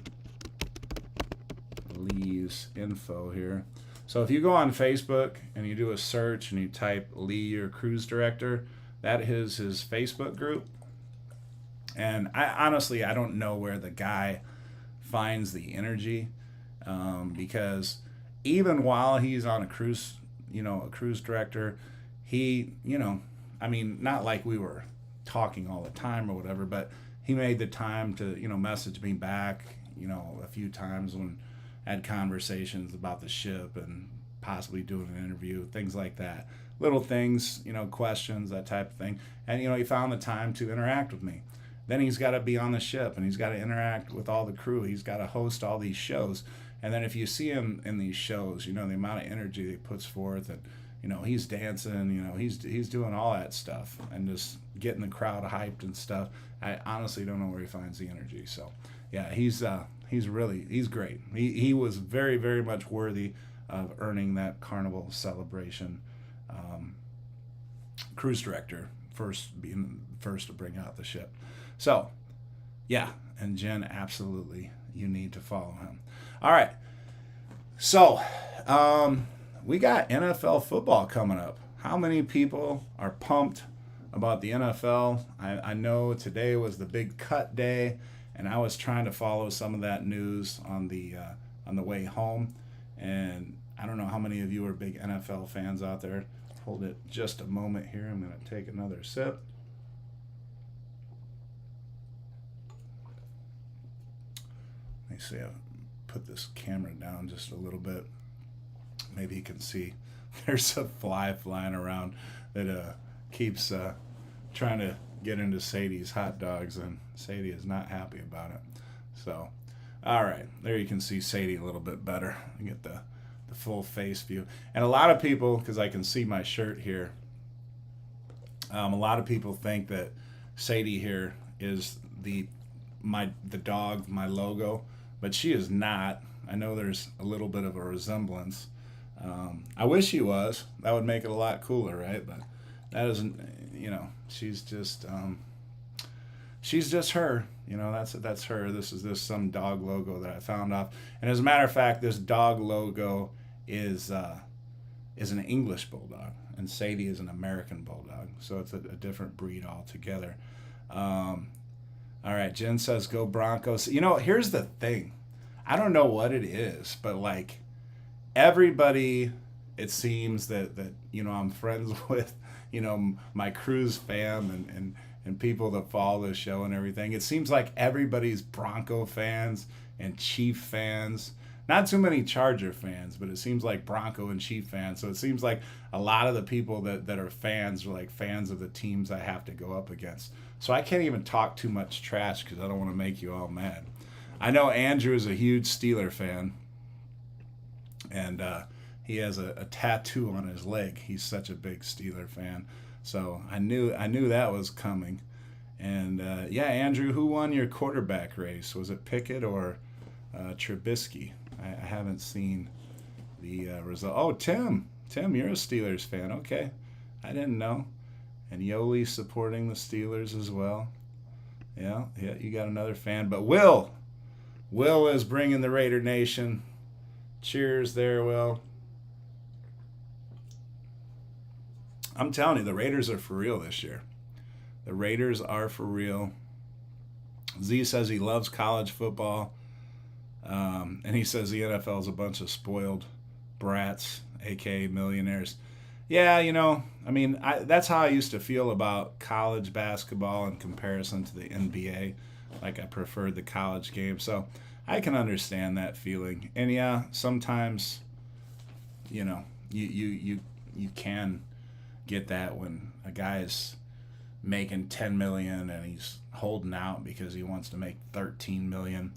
Lee's info here. So if you go on Facebook and you do a search and you type Lee, your cruise director, that is his Facebook group. And I don't know where the guy finds the energy, because even while he's on a cruise director, he, not like we were talking all the time or whatever, but he made the time to, message me back, a few times when I had conversations about the ship and possibly doing an interview, things like that. Little things, questions, that type of thing. And, he found the time to interact with me. Then he's got to be on the ship, and he's got to interact with all the crew. He's got to host all these shows. And then if you see him in these shows, the amount of energy he puts forth, and, he's dancing, he's doing all that stuff and just getting the crowd hyped and stuff. I honestly don't know where he finds the energy. So, yeah, he's great. He was very, very much worthy of earning that Carnival celebration cruise director, being first to bring out the ship. So, yeah, and Jen, absolutely, you need to follow him. All right, so we got NFL football coming up. How many people are pumped about the NFL? I know today was the big cut day, and I was trying to follow some of that news on the way home, and I don't know how many of you are big NFL fans out there. Hold it just a moment here. I'm going to take another sip. Let me see. I'll put this camera down just a little bit. Maybe you can see there's a fly flying around that keeps trying to get into Sadie's hot dogs, and Sadie is not happy about it. So, all right, there you can see Sadie a little bit better. You get the full face view. And a lot of people, because I can see my shirt here, a lot of people think that Sadie here is the dog, my logo, but she is not. I know there's a little bit of a resemblance. I wish she was. That would make it a lot cooler, right? But that isn't, she's just her. That's her. This is some dog logo that I found off. And as a matter of fact, this dog logo is an English bulldog, and Sadie is an American bulldog. So it's a different breed altogether. All right, Jen says, go Broncos. Here's the thing. I don't know what it is, but like everybody, it seems that I'm friends with, my cruise fam and people that follow the show and everything. It seems like everybody's Bronco fans and Chief fans. Not too many Charger fans, but it seems like Bronco and Chief fans. So it seems like a lot of the people that are fans are like fans of the teams I have to go up against. So I can't even talk too much trash because I don't want to make you all mad. I know Andrew is a huge Steeler fan, and he has a tattoo on his leg. He's such a big Steeler fan. So I knew that was coming. And yeah, Andrew, who won your quarterback race? Was it Pickett or Trubisky? I haven't seen the result. Oh, Tim, you're a Steelers fan. Okay, I didn't know. And Yoli supporting the Steelers as well. Yeah, you got another fan. But Will is bringing the Raider Nation. Cheers there, Will. I'm telling you, the Raiders are for real this year. The Raiders are for real. Z says he loves college football. And he says the NFL is a bunch of spoiled brats, aka millionaires. Yeah, I mean, that's how I used to feel about college basketball in comparison to the NBA. Like, I preferred the college game. So I can understand that feeling. And yeah, sometimes, you can get that when a guy's making 10 million and he's holding out because he wants to make 13 million.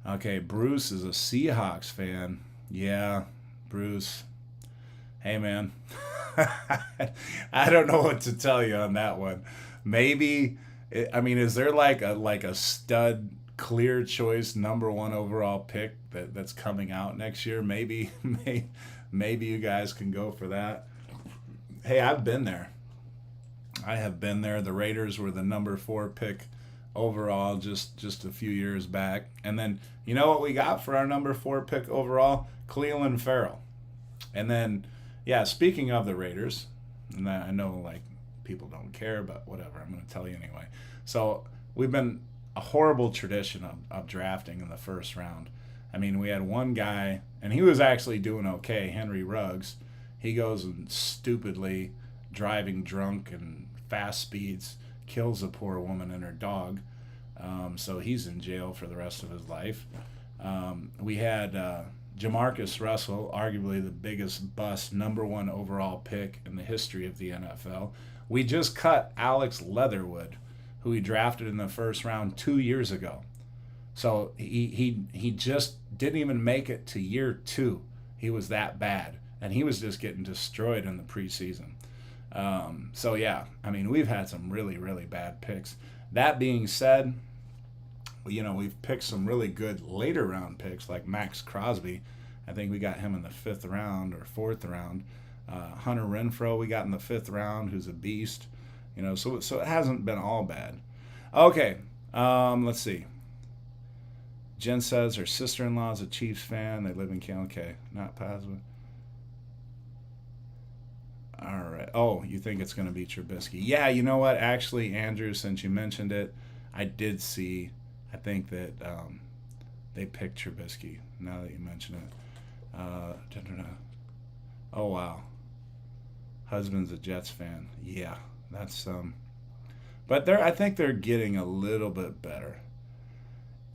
Okay, Bruce is a Seahawks fan. Yeah, Bruce. Hey, man. I don't know what to tell you on that one. Maybe, I mean, is there like a stud clear choice number one overall pick that's coming out next year? Maybe you guys can go for that. Hey, I've been there. I have been there. The Raiders were the number 4 pick overall just a few years back. And then you know what we got for our number 4 pick overall? Cleveland Farrell. And then, yeah, speaking of the Raiders, and I know like people don't care, but whatever, I'm going to tell you anyway. So we've been a horrible tradition of drafting in the first round. I mean, we had one guy, and he was actually doing okay, Henry Ruggs. He goes and stupidly driving drunk and fast speeds, kills a poor woman and her dog. So he's in jail for the rest of his life. We had Jamarcus Russell, arguably the biggest bust, number 1 overall pick in the history of the NFL. We just cut Alex Leatherwood, who he drafted in the first round 2 years ago. So he just didn't even make it to year 2. He was that bad, and he was just getting destroyed in the preseason. So yeah, I mean, we've had some really, really bad picks. That being said, we've picked some really good later round picks like Max Crosby. I think we got him in the 5th round or 4th round. Hunter Renfrow we got in the 5th round, who's a beast. So it hasn't been all bad. Okay, let's see. Jen says her sister-in-law is a Chiefs fan. They live in Canada. Okay, not positive. All right. Oh, you think it's going to be Trubisky? Yeah, you know what? Actually, Andrew, since you mentioned it, I did see. I think that they picked Trubisky. Now that you mention it. Oh wow. Husband's a Jets fan. Yeah, that's But I think they're getting a little bit better.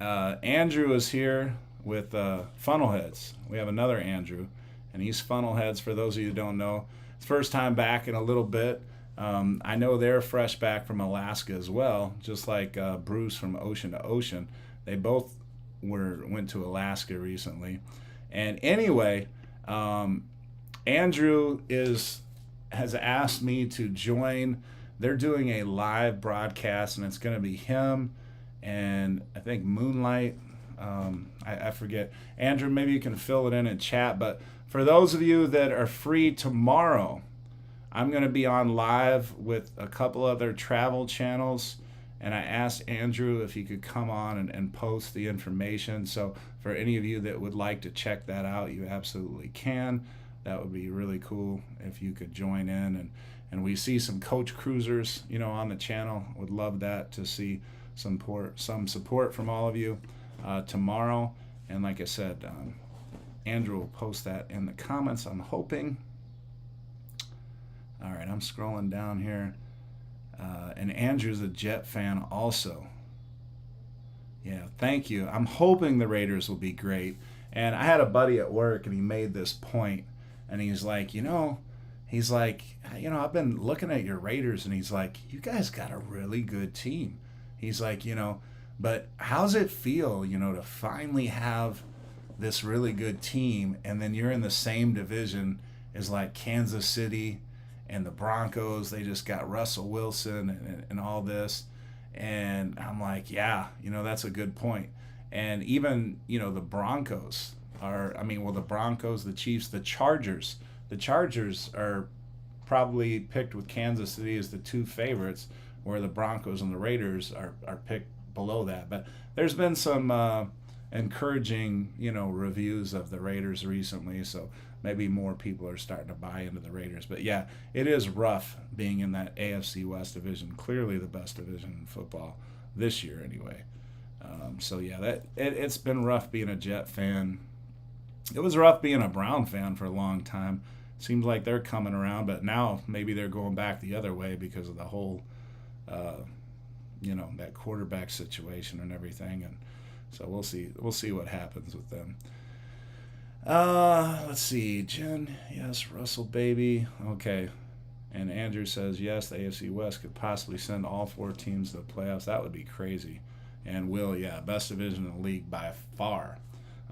Andrew is here with Funnelheads. We have another Andrew, and he's Funnelheads. For those of you who don't know, it's first time back in a little bit. I know they're fresh back from Alaska as well, just like Bruce from Ocean to Ocean. They both went to Alaska recently. And anyway, Andrew has asked me to join. They're doing a live broadcast, and it's going to be him and I think Moonlight. I forget. Andrew, maybe you can fill it in chat. But for those of you that are free tomorrow, I'm going to be on live with a couple other travel channels, and I asked Andrew if he could come on and post the information. So for any of you that would like to check that out, you absolutely can. That would be really cool if you could join in. And we see some coach cruisers, on the channel. Would love that, to see some support from all of you tomorrow. And like I said, Andrew will post that in the comments, I'm hoping. All right, I'm scrolling down here. And Andrew's a Jet fan also. Yeah, thank you. I'm hoping the Raiders will be great. And I had a buddy at work, and he made this point, and he's like, I've been looking at your Raiders, and he's like, you guys got a really good team. He's like, but how's it feel, to finally have this really good team, and then you're in the same division as like Kansas City and the Broncos. They just got Russell Wilson and all this. And I'm like, yeah, that's a good point. And even, the Broncos the Broncos, the Chiefs, the Chargers. The Chargers are probably picked with Kansas City as the 2 favorites, where the Broncos and the Raiders are picked below that. But there's been some encouraging, reviews of the Raiders recently, so maybe more people are starting to buy into the Raiders. But yeah, it is rough being in that AFC West division, clearly the best division in football this year anyway. So yeah, it's been rough being a Jet fan. It was rough being a Brown fan for a long time. Seems like they're coming around, but now maybe they're going back the other way because of the whole, uh, that quarterback situation and everything. And so we'll see. We'll see what happens with them. Let's see. Jen, yes. Russell, baby. Okay. And Andrew says, yes, the AFC West could possibly send all 4 teams to the playoffs. That would be crazy. And Will, yeah, best division in the league by far.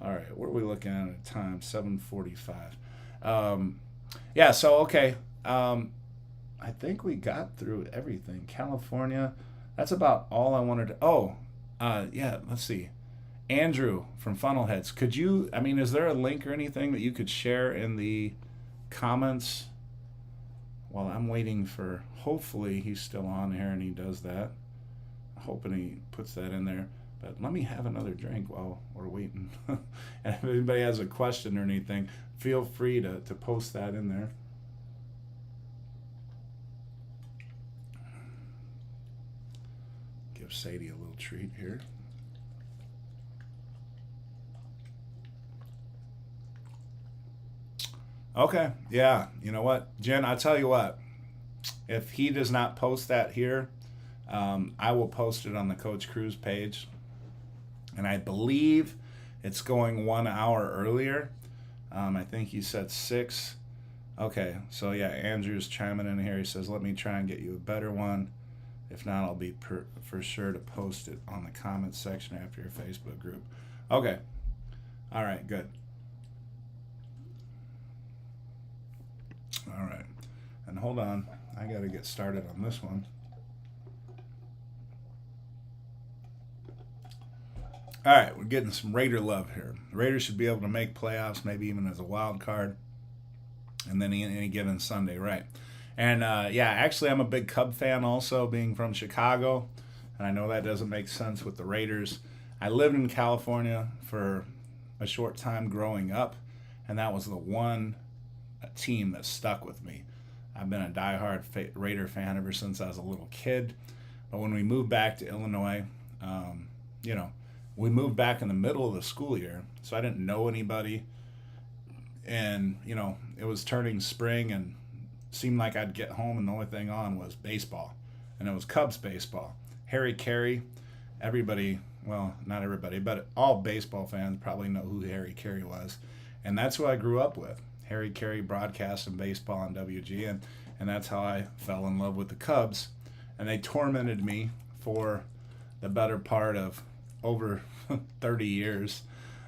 All right, what are we looking at time? 7:45. Yeah, so, okay. I think we got through everything. California, that's about all I wanted to. Oh, yeah, let's see. Andrew from Funnelheads, could you, is there a link or anything that you could share in the comments while I'm waiting for, hopefully he's still on here and he does that. I'm hoping he puts that in there. But let me have another drink while we're waiting. And if anybody has a question or anything, feel free to post that in there. Give Sadie a little treat here. Okay, yeah. You know what, Jen? I'll tell you what. If he does not post that here, I will post it on the Coach Cruz page. And I believe it's going 1 hour earlier. I think he said 6. Okay, so yeah, Andrew's chiming in here. He says, let me try and get you a better one. If not, I'll be for sure to post it on the comments section after your Facebook group. Okay. All right, good. All right. And hold on. I got to get started on this one. All right, we're getting some Raider love here. The Raiders should be able to make playoffs, maybe even as a wild card, and then any given Sunday, right? And yeah, actually, I'm a big Cub fan also, being from Chicago, and I know that doesn't make sense with the Raiders. I lived in California for a short time growing up, and that was the one team that stuck with me. I've been a diehard Raider fan ever since I was a little kid. But when we moved back to Illinois, we moved back in the middle of the school year, so I didn't know anybody. And, it was turning spring and seemed like I'd get home and the only thing on was baseball. And it was Cubs baseball. Harry Carey, everybody, well, not everybody, but all baseball fans probably know who Harry Carey was. And that's who I grew up with. Harry Carey broadcasting baseball on WG, and that's how I fell in love with the Cubs. And they tormented me for the better part of over 30 years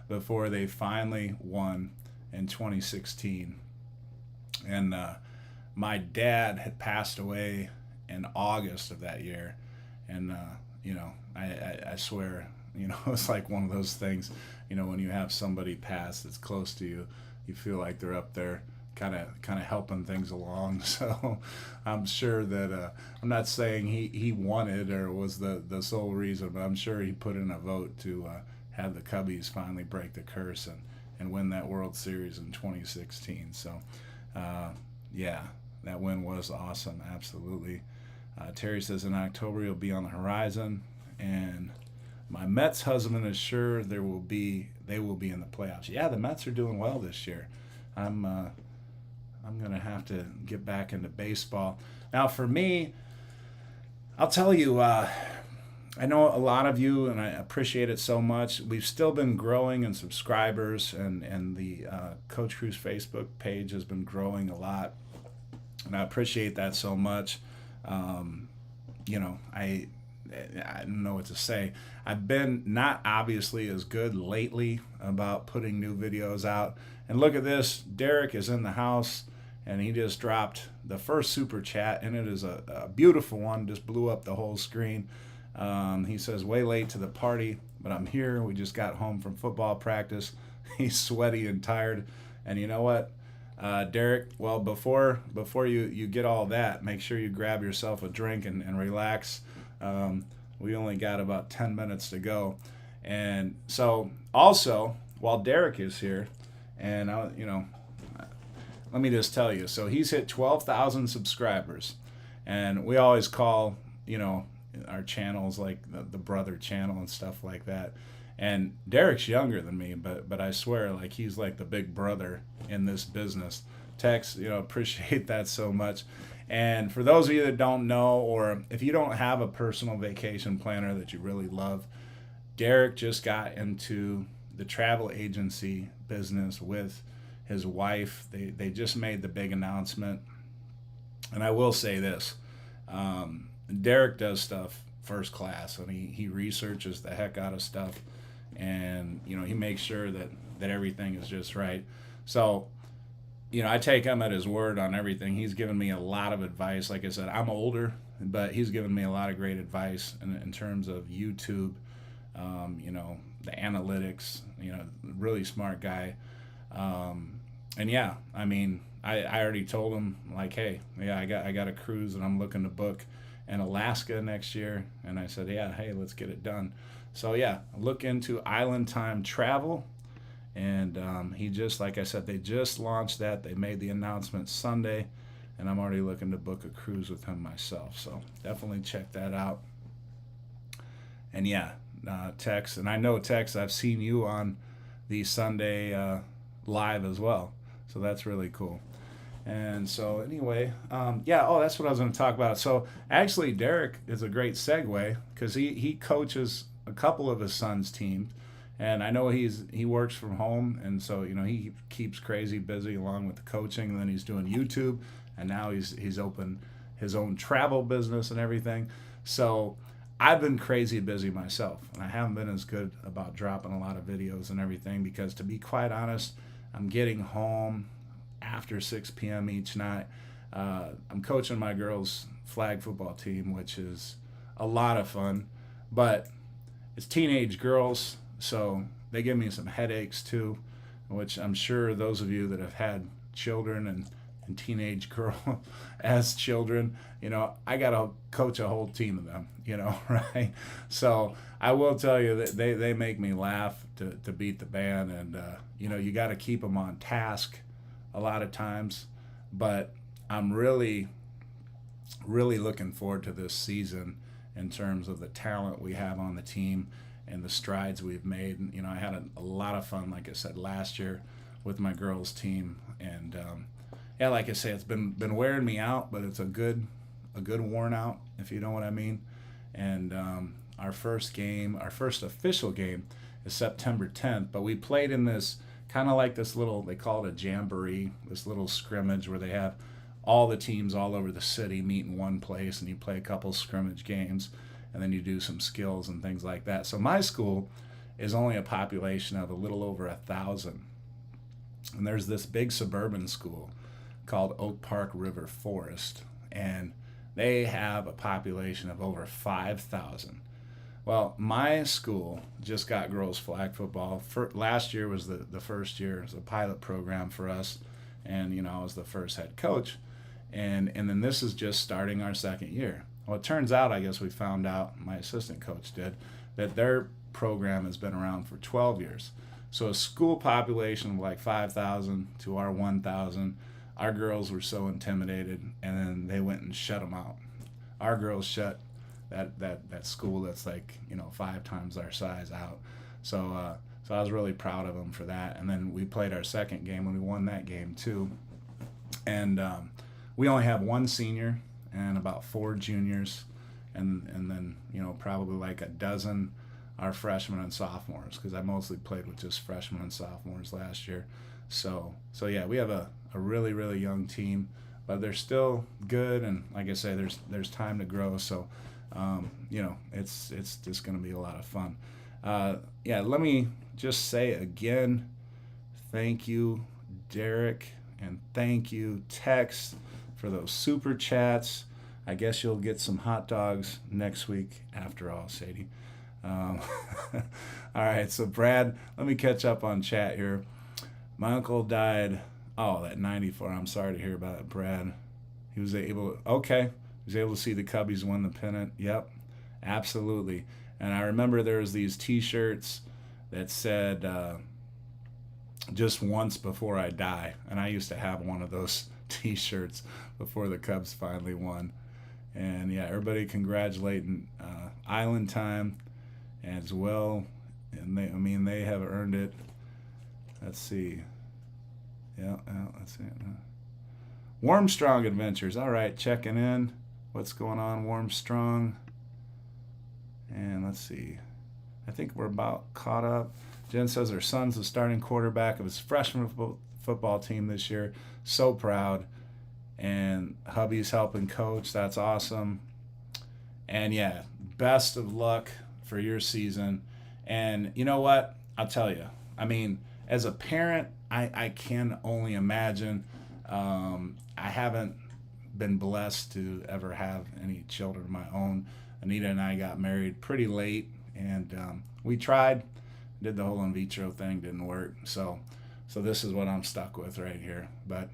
before they finally won in 2016. And my dad had passed away in August of that year. And, I swear, it's like one of those things, when you have somebody pass that's close to you, you feel like they're up there kind of helping things along. So I'm sure that I'm not saying he wanted or was the sole reason, but I'm sure he put in a vote to have the Cubbies finally break the curse and win that World Series in 2016. So yeah, that win was awesome, absolutely. Terry says in October he'll be on the horizon, and my Mets husband is sure they will be in the playoffs. Yeah, the Mets are doing well this year. I'm gonna have to get back into baseball. Now, for me, I'll tell you, I know a lot of you, and I appreciate it so much. We've still been growing in subscribers, and the Coach Cruz Facebook page has been growing a lot, and I appreciate that so much. I don't know what to say. I've been not obviously as good lately about putting new videos out. And look at this. Derek is in the house, and he just dropped the first super chat, and it is a beautiful one. Just blew up the whole screen. He says, way late to the party, but I'm here. We just got home from football practice. He's sweaty and tired. And you know what, Derek, well, before you get all that, make sure you grab yourself a drink and relax. We only got about 10 minutes to go. And so also, while Derek is here, and let me just tell you, so he's hit 12,000 subscribers, and we always call our channels, like the brother channel and stuff like that. And Derek's younger than me, but I swear, like, he's like the big brother in this business. Tex, appreciate that so much. And for those of you that don't know, or if you don't have a personal vacation planner that you really love, Derek just got into the travel agency business with his wife. They just made the big announcement. And I will say this, Derek does stuff first class, and he researches the heck out of stuff, and he makes sure that everything is just right. So I take him at his word on everything. He's given me a lot of advice. Like I said, I'm older, but he's given me a lot of great advice in terms of YouTube, the analytics, really smart guy. And yeah, I mean, I already told him, like, hey, yeah, I got a cruise that I'm looking to book in Alaska next year. And I said, yeah, hey, let's get it done. So yeah, look into Island Time Travel. And he just, like I said, they just launched that. They made the announcement Sunday, and I'm already looking to book a cruise with him myself. So definitely check that out. And yeah, Tex, and I know Tex, I've seen you on the Sunday live as well. So that's really cool. And so anyway, that's what I was going to talk about. So actually, Derek is a great segue because he coaches a couple of his son's teams. And I know he works from home, and so he keeps crazy busy along with the coaching. And then he's doing YouTube, and now he's opened his own travel business and everything. So I've been crazy busy myself, and I haven't been as good about dropping a lot of videos and everything because, to be quite honest, I'm getting home after 6 p.m. each night. I'm coaching my girls' flag football team, which is a lot of fun, but it's teenage girls. So they give me some headaches too, which I'm sure those of you that have had children and teenage girl as children, I got to coach a whole team of them, right? So I will tell you that they make me laugh to beat the band, and, you got to keep them on task a lot of times. But I'm really, really looking forward to this season in terms of the talent we have on the team and the strides we've made. And, I had a lot of fun, like I said, last year with my girls' team. And, like I say, it's been wearing me out, but it's a good worn out, if you know what I mean. And our first official game is September 10th, but we played in this kind of like this little, they call it a jamboree, this little scrimmage where they have all the teams all over the city meet in one place, and you play a couple scrimmage games, and then you do some skills and things like that. So my school is only a population of a little over 1,000. And there's this big suburban school called Oak Park River Forest, and they have a population of over 5,000. Well, my school just got girls flag football. Last year was the first year. It was a pilot program for us, and I was the first head coach. And then this is just starting our second year. Well, it turns out, I guess we found out, my assistant coach did, that their program has been around for 12 years. So a school population of like 5,000 to our 1,000, our girls were so intimidated, and then they went and shut them out. Our girls shut that school that's like 5 times our size out. So I was really proud of them for that. And then we played our second game, and we won that game too. And we only have one senior and about 4 juniors, and then probably like a dozen are freshmen and sophomores, because I mostly played with just freshmen and sophomores last year. So yeah, we have a really, really young team, but they're still good, and like I say, there's time to grow. So it's just going to be a lot of fun. Let me just say again, thank you, Derek, and thank you, Tex, for those super chats. I guess you'll get some hot dogs next week after all, Sadie. All right, so Brad, let me catch up on chat here. My uncle died, at 94. I'm sorry to hear about it, Brad. He was able to see the Cubbies win the pennant. Yep, absolutely. And I remember there was these T-shirts that said, just once before I die. And I used to have one of those T-shirts before the Cubs finally won. And yeah, everybody congratulating Island Time as well. And they, I mean, they have earned it. Let's see. Yeah, let's see. Warmstrong Adventures. All right, checking in. What's going on, Warmstrong? And let's see. I think we're about caught up. Jen says her son's the starting quarterback of his freshman football team this year. So proud. And hubby's helping coach. That's awesome. And yeah, best of luck for your season. And you know what? I'll tell you. I mean, as a parent, I can only imagine. I haven't been blessed to ever have any children of my own. Anita and I got married pretty late, and we tried, did the whole in vitro thing, didn't work. So this is what I'm stuck with right here. But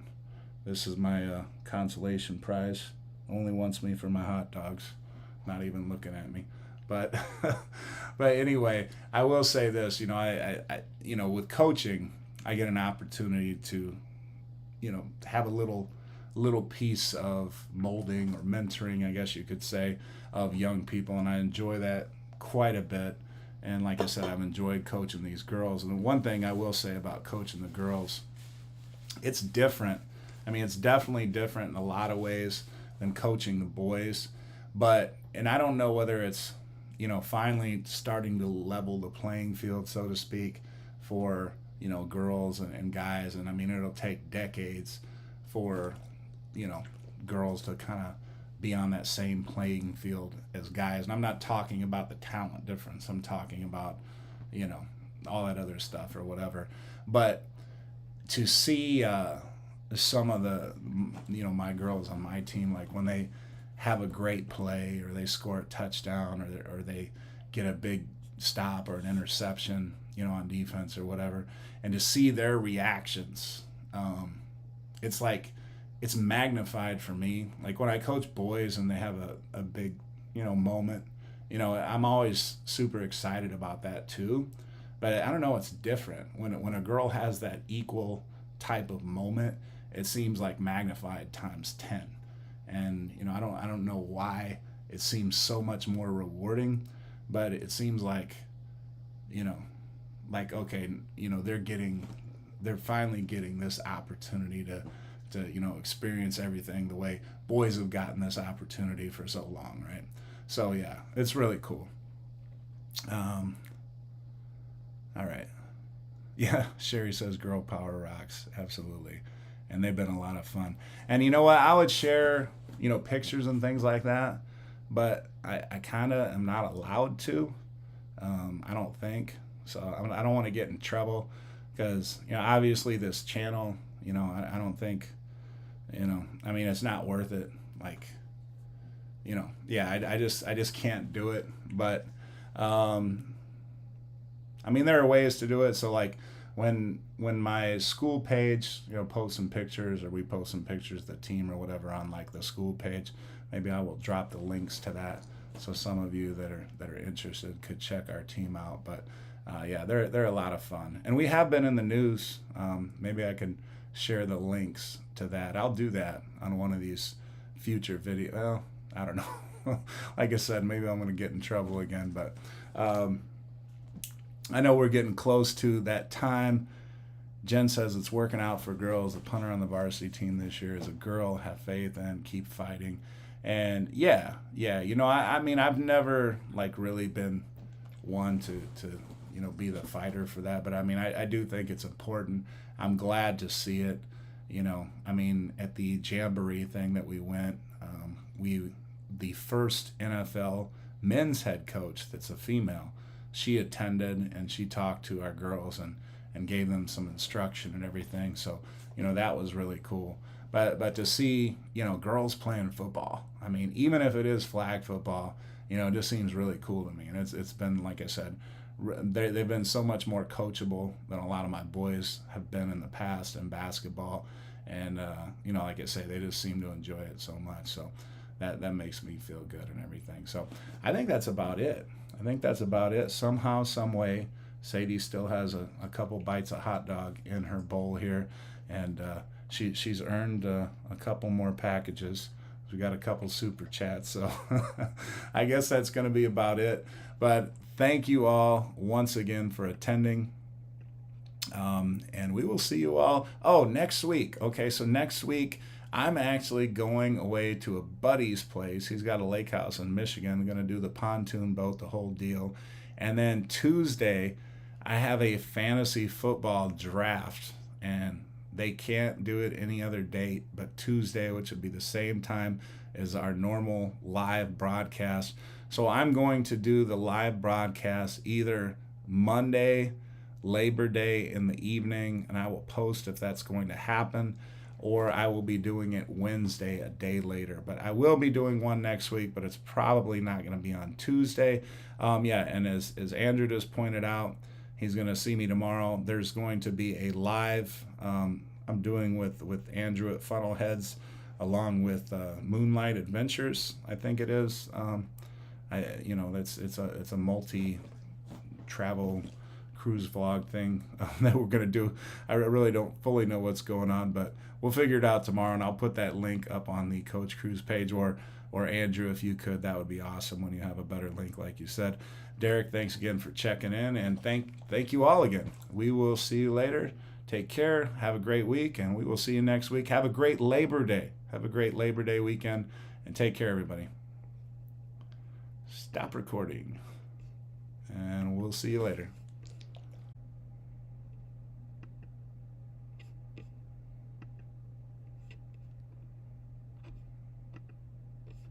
this is my consolation prize. Only wants me for my hot dogs, not even looking at me. But but anyway, I will say this. You know, I with coaching, I get an opportunity to, have a little piece of molding or mentoring, I guess you could say, of young people, and I enjoy that quite a bit. And like I said, I've enjoyed coaching these girls. And the one thing I will say about coaching the girls, it's different. I mean, it's definitely different in a lot of ways than coaching the boys. And I don't know whether it's, finally starting to level the playing field, so to speak, for, girls and guys. And I mean, it'll take decades for, girls to kind of be on that same playing field as guys. And I'm not talking about the talent difference. I'm talking about, all that other stuff or whatever. But to see some of the, my girls on my team, like when they have a great play or they score a touchdown or they get a big stop or an interception, on defense or whatever, and to see their reactions, it's like, it's magnified for me. Like when I coach boys and they have a big, moment, I'm always super excited about that too. But I don't know, it's different. When a girl has that equal type of moment, it seems like magnified times 10. And, I don't know why it seems so much more rewarding, but it seems like, okay, they're finally getting this opportunity to experience everything the way boys have gotten this opportunity for so long, right? So yeah, it's really cool. All right. Yeah, Sherry says girl power rocks. Absolutely. And they've been a lot of fun. And you know what? I would share, pictures and things like that, but I kind of am not allowed to. I don't think. So I don't want to get in trouble because, obviously this channel, I don't think, I mean, it's not worth it. Like, yeah, I just can't do it. But, I mean, there are ways to do it. So like when my school page, posts some pictures or we post some pictures of the team or whatever on like the school page, maybe I will drop the links to that. So some of you that are interested could check our team out. But yeah, they're a lot of fun. And we have been in the news. Maybe I can share the links to that. I'll do that on one of these future videos. Well, I don't know. Like I said, maybe I'm going to get in trouble again. But I know we're getting close to that time. Jen says it's working out for girls. The punter on the varsity team this year is a girl. Have faith and keep fighting. And yeah. I mean, I've never like really been one to be the fighter for that. But I mean, I do think it's important. I'm glad to see it. I mean, at the Jamboree thing that we went, the first NFL men's head coach that's a female, she attended and she talked to our girls and gave them some instruction and everything. So, that was really cool. But to see, girls playing football, I mean, even if it is flag football, it just seems really cool to me. And it's been, like I said, they've been so much more coachable than a lot of my boys have been in the past in basketball. And, like I say, they just seem to enjoy it so much. So that makes me feel good and everything. So I think that's about it. Somehow, some way, Sadie still has a couple bites of hot dog in her bowl here. And she's earned a couple more packages We got a couple super chats, so I guess that's going to be about it. But thank you all once again for attending. And we will see you all. Oh, next week. Okay, so next week I'm actually going away to a buddy's place. He's got a lake house in Michigan. I'm going to do the pontoon boat, the whole deal. And then Tuesday, I have a fantasy football draft, and they can't do it any other date but Tuesday, which would be the same time as our normal live broadcast. So I'm going to do the live broadcast either Monday, Labor Day in the evening, and I will post if that's going to happen, or I will be doing it Wednesday, a day later. But I will be doing one next week, but it's probably not going to be on Tuesday. And as Andrew just pointed out, he's going to see me tomorrow. There's going to be a live I'm doing with Andrew at Funnelheads, along with Moonlight Adventures, I think it is. It's a multi-travel cruise vlog thing that we're going to do. I really don't fully know what's going on, but we'll figure it out tomorrow, and I'll put that link up on the Coach Cruise page, or Andrew, if you could, that would be awesome when you have a better link, like you said. Derek, thanks again for checking in, and thank you all again. We will see you later. Take care. Have a great week, and we will see you next week. Have a great Labor Day. Have a great Labor Day weekend, and take care, everybody. Stop recording, and we'll see you later.